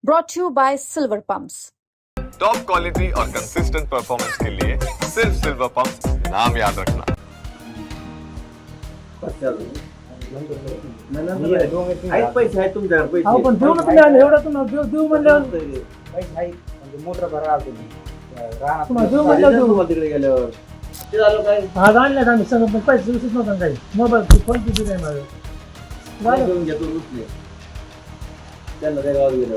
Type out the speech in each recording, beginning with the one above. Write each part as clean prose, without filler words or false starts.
brought to you by Silver Pumps. Top quality और consistent performance के लिए सिर्फ silver pump नाम याद रखना। आहेत पैसे आहेत तुमच्याकडे पैसे अहो, पण देऊ ना तुम्ही आले एवढा तुम्हाला देऊ म्हणल्यावर पैसे आहेत म्हणजे मोटर भरा आला तुम्ही राहणार तुम्हाला देऊ म्हणल्यावर देऊ. तुम्हाला तिकडे गेल्यावर ते झालं काय आज आणल्यात आम्ही सगळं पण पैसे दिवशीच नव्हता काही मोबाईल फोन किती नाही माझं काय झालं. घेऊन घेतो रुसले त्यांना त्या गावात गेलं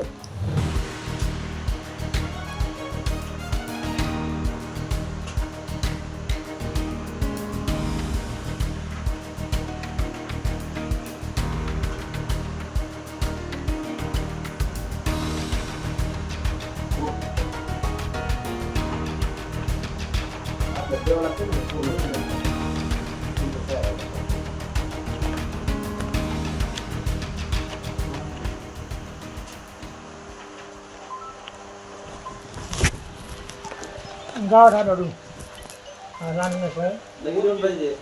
गावात आढळून राहणार काय लगेच येऊन पाहिजे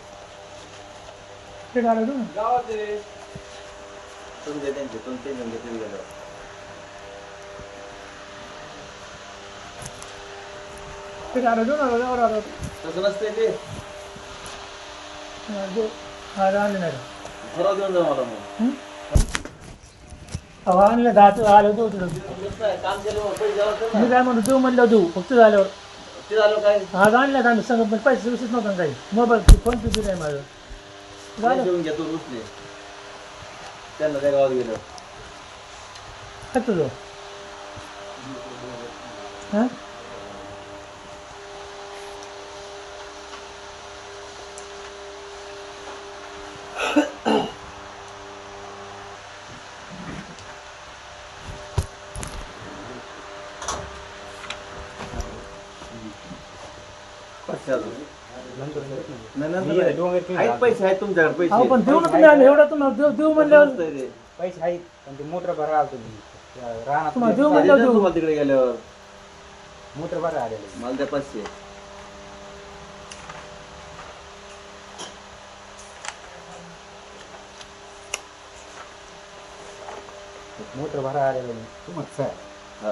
ते आढळून गावात तुमचे त्यांचे तुमचे घेऊन घेतले गेल्यावर ते आढळून गावात आढळून तसं नसते ते आणले नाही ठराव देऊन जा मला मग अहो आणलं दहाच आलं देऊ तुला काम केलं पैसे द्यावं मी काय म्हणतो देऊ म्हणलं देऊ फक्त झाल्यावर ते झालं काय आज आणल्यात आम्ही सगळं पण पैसे दिवशीच नव्हता काही मोबाईल फोन किती नाही माझं झालं घेऊन घेतो रुसले त्यांना त्या गावात गेलं काय तुझं हां आहेत पैसे आहेत तुमच्याकडे अहो, पैसे पण देऊ ना तुम्ही आले एवढा तुम्हाला देऊ म्हणल्यावर पैसे आहेत पण ते मोटर भरा आला तुम्ही राहणार तुम्हाला देऊ म्हणल्यावर देऊ. तुम्हाला तिकडे गेल्यावर मोटर भरा आलेले मला त्या 500 मोटर भरा आलेले तुम्हाला काय हा.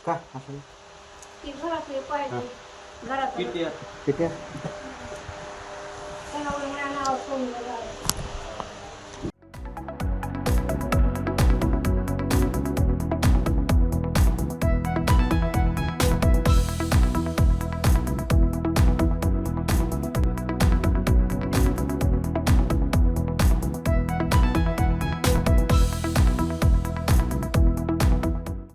का असं ती घरातले पाहिजे घरात किती आहे? किती नाव सोडून